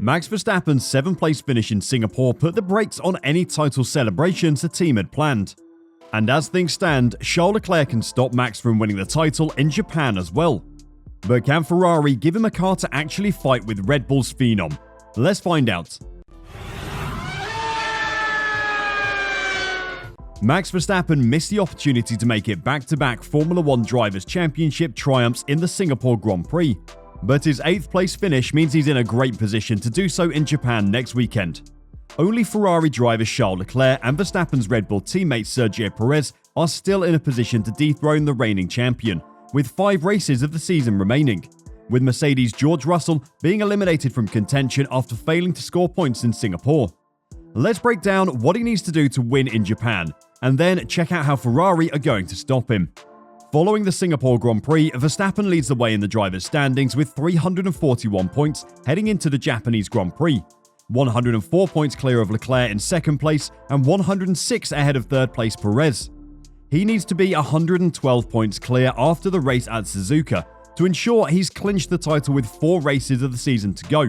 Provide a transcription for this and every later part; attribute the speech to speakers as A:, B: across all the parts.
A: Max Verstappen's 7th place finish in Singapore put the brakes on any title celebrations the team had planned. And as things stand, Charles Leclerc can stop Max from winning the title in Japan as well. But can Ferrari give him a car to actually fight with Red Bull's phenom? Let's find out. Max Verstappen missed the opportunity to make it back-to-back Formula 1 Drivers' Championship triumphs in the Singapore Grand Prix, but his 8th place finish means he's in a great position to do so in Japan next weekend. Only Ferrari driver Charles Leclerc and Verstappen's Red Bull teammate Sergio Perez are still in a position to dethrone the reigning champion, with 5 races of the season remaining, with Mercedes' George Russell being eliminated from contention after failing to score points in Singapore. Let's break down what he needs to do to win in Japan, and then check out how Ferrari are going to stop him. Following the Singapore Grand Prix, Verstappen leads the way in the drivers' standings with 341 points heading into the Japanese Grand Prix, 104 points clear of Leclerc in 2nd place and 106 ahead of 3rd place Perez. He needs to be 112 points clear after the race at Suzuka to ensure he's clinched the title with 4 races of the season to go,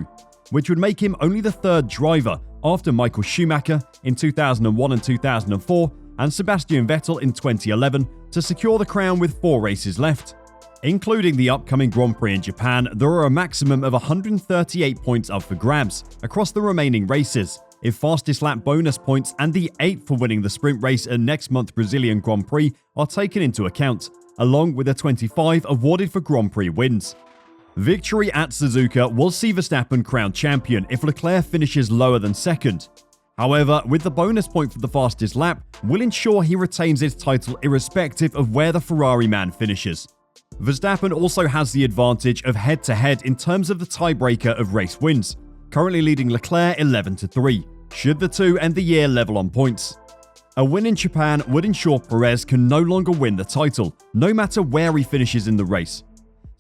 A: which would make him only the 3rd driver after Michael Schumacher in 2001 and 2004 and Sebastian Vettel in 2011 to secure the crown with 4 races left. Including the upcoming Grand Prix in Japan, there are a maximum of 138 points up for grabs across the remaining races, if fastest lap bonus points and the 8 for winning the sprint race at next month's Brazilian Grand Prix are taken into account, along with the 25 awarded for Grand Prix wins. Victory at Suzuka will see Verstappen crowned champion if Leclerc finishes lower than 2nd. However, with the bonus point for the fastest lap, will ensure he retains his title irrespective of where the Ferrari man finishes. Verstappen also has the advantage of head-to-head in terms of the tiebreaker of race wins, currently leading Leclerc 11-3, should the two end the year level on points. A win in Japan would ensure Perez can no longer win the title, no matter where he finishes in the race.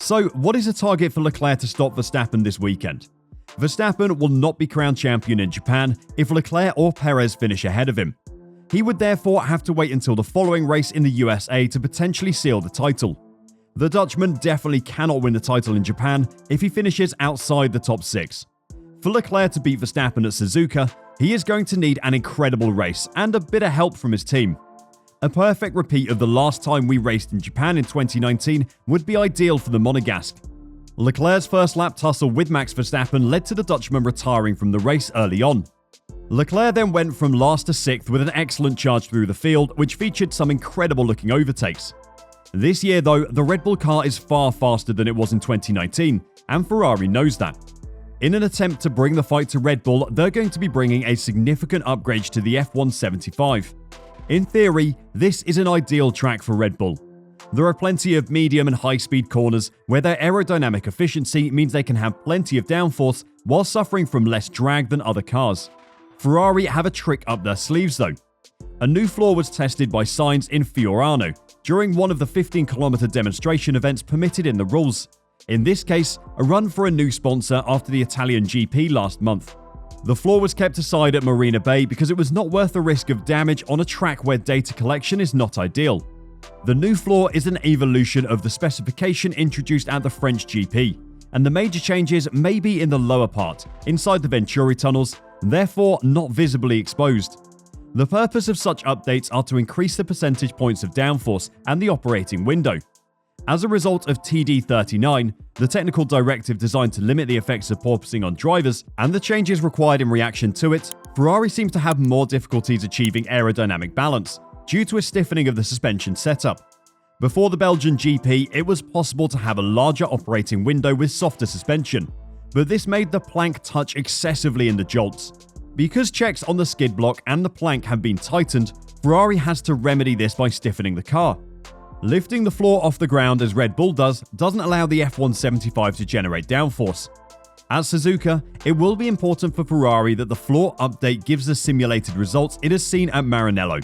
A: So, what is the target for Leclerc to stop Verstappen this weekend? Verstappen will not be crowned champion in Japan if Leclerc or Perez finish ahead of him. He would therefore have to wait until the following race in the USA to potentially seal the title. The Dutchman definitely cannot win the title in Japan if he finishes outside the top 6. For Leclerc to beat Verstappen at Suzuka, he is going to need an incredible race and a bit of help from his team. A perfect repeat of the last time we raced in Japan in 2019 would be ideal for the Monegasque. Leclerc's first lap tussle with Max Verstappen led to the Dutchman retiring from the race early on. Leclerc then went from last to 6th with an excellent charge through the field, which featured some incredible looking overtakes. This year though, the Red Bull car is far faster than it was in 2019, and Ferrari knows that. In an attempt to bring the fight to Red Bull, they're going to be bringing a significant upgrade to the F175. In theory, this is an ideal track for Red Bull. There are plenty of medium and high-speed corners where their aerodynamic efficiency means they can have plenty of downforce while suffering from less drag than other cars. Ferrari have a trick up their sleeves though. A new floor was tested by Sainz in Fiorano during one of the 15-kilometer demonstration events permitted in the rules. In this case, a run for a new sponsor after the Italian GP last month. The floor was kept aside at Marina Bay because it was not worth the risk of damage on a track where data collection is not ideal. The new floor is an evolution of the specification introduced at the French GP, and the major changes may be in the lower part, inside the Venturi tunnels, therefore not visibly exposed. The purpose of such updates are to increase the percentage points of downforce and the operating window. As a result of TD39, the technical directive designed to limit the effects of porpoising on drivers, and the changes required in reaction to it, Ferrari seems to have more difficulties achieving aerodynamic balance, due to a stiffening of the suspension setup. Before the Belgian GP, it was possible to have a larger operating window with softer suspension, but this made the plank touch excessively in the jolts. Because checks on the skid block and the plank have been tightened, Ferrari has to remedy this by stiffening the car. Lifting the floor off the ground as Red Bull doesn't allow the F175 to generate downforce. At Suzuka, it will be important for Ferrari that the floor update gives the simulated results it has seen at Maranello.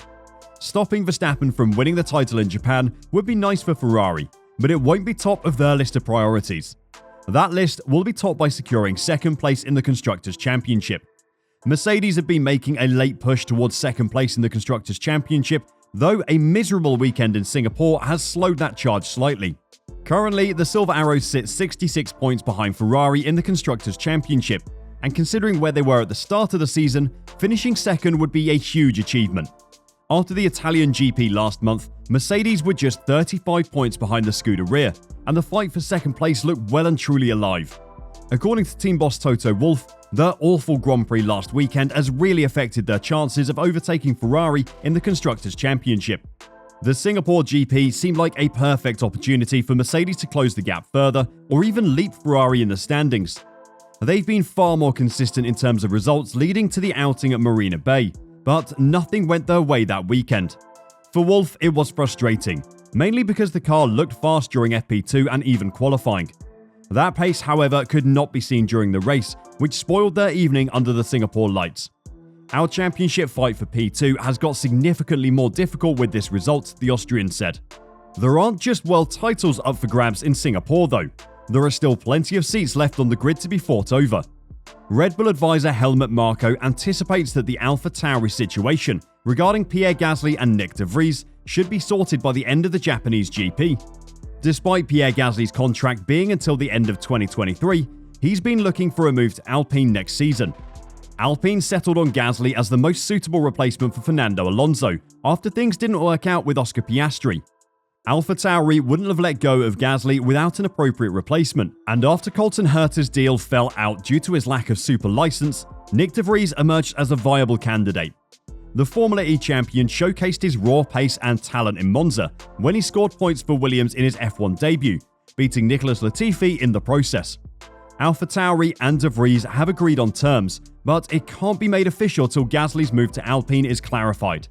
A: Stopping Verstappen from winning the title in Japan would be nice for Ferrari, but it won't be top of their list of priorities. That list will be topped by securing 2nd place in the Constructors' Championship. Mercedes have been making a late push towards 2nd place in the Constructors' Championship, though a miserable weekend in Singapore has slowed that charge slightly. Currently, the Silver Arrows sit 66 points behind Ferrari in the Constructors' Championship, and considering where they were at the start of the season, finishing second would be a huge achievement. After the Italian GP last month, Mercedes were just 35 points behind the Scuderia, and the fight for second place looked well and truly alive. According to team boss Toto Wolff, their awful Grand Prix last weekend has really affected their chances of overtaking Ferrari in the Constructors' Championship. The Singapore GP seemed like a perfect opportunity for Mercedes to close the gap further, or even leap Ferrari in the standings. They've been far more consistent in terms of results leading to the outing at Marina Bay, but nothing went their way that weekend. For Wolff, it was frustrating, mainly because the car looked fast during FP2 and even qualifying. That pace, however, could not be seen during the race, which spoiled their evening under the Singapore lights. Our championship fight for P2 has got significantly more difficult with this result, the Austrian said. There aren't just world titles up for grabs in Singapore though. There are still plenty of seats left on the grid to be fought over. Red Bull advisor Helmut Marko anticipates that the AlphaTauri situation regarding Pierre Gasly and Nick de Vries should be sorted by the end of the Japanese GP. Despite Pierre Gasly's contract being until the end of 2023, he's been looking for a move to Alpine next season. Alpine settled on Gasly as the most suitable replacement for Fernando Alonso after things didn't work out with Oscar Piastri. AlphaTauri wouldn't have let go of Gasly without an appropriate replacement, and after Colton Herta's deal fell out due to his lack of super license, Nick de Vries emerged as a viable candidate. The Formula E champion showcased his raw pace and talent in Monza when he scored points for Williams in his F1 debut, beating Nicholas Latifi in the process. AlphaTauri and de Vries have agreed on terms, but it can't be made official till Gasly's move to Alpine is clarified.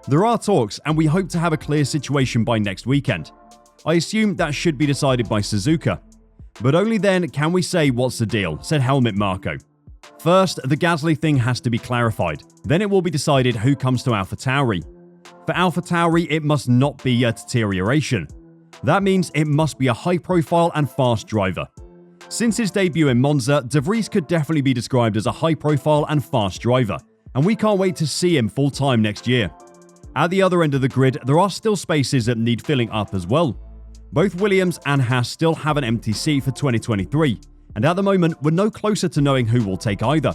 A: There are talks, and we hope to have a clear situation by next weekend. I assume that should be decided by Suzuka. But only then can we say what's the deal, said Helmut Marko. First, the Gasly thing has to be clarified. Then it will be decided who comes to AlphaTauri. For AlphaTauri, it must not be a deterioration. That means it must be a high-profile and fast driver. Since his debut in Monza, de Vries could definitely be described as a high-profile and fast driver, and we can't wait to see him full-time next year. At the other end of the grid, there are still spaces that need filling up as well. Both Williams and Haas still have an empty seat for 2023, and at the moment, we're no closer to knowing who will take either.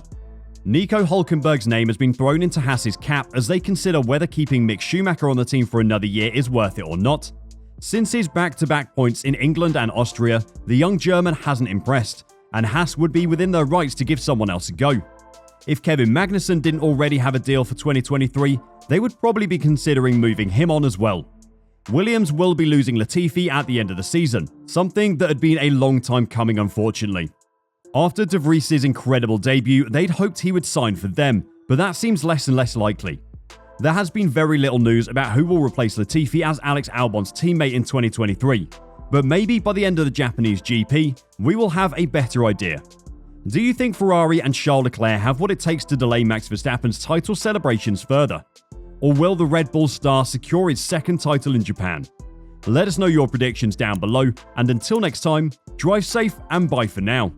A: Nico Hülkenberg's name has been thrown into Haas's cap as they consider whether keeping Mick Schumacher on the team for another year is worth it or not. Since his back-to-back points in England and Austria, the young German hasn't impressed, and Haas would be within their rights to give someone else a go. If Kevin Magnussen didn't already have a deal for 2023, they would probably be considering moving him on as well. Williams will be losing Latifi at the end of the season, something that had been a long time coming unfortunately. After de Vries' incredible debut, they'd hoped he would sign for them, but that seems less and less likely. There has been very little news about who will replace Latifi as Alex Albon's teammate in 2023, but maybe by the end of the Japanese GP, we will have a better idea. Do you think Ferrari and Charles Leclerc have what it takes to delay Max Verstappen's title celebrations further? Or will the Red Bull star secure his second title in Japan? Let us know your predictions down below, and until next time, drive safe and bye for now.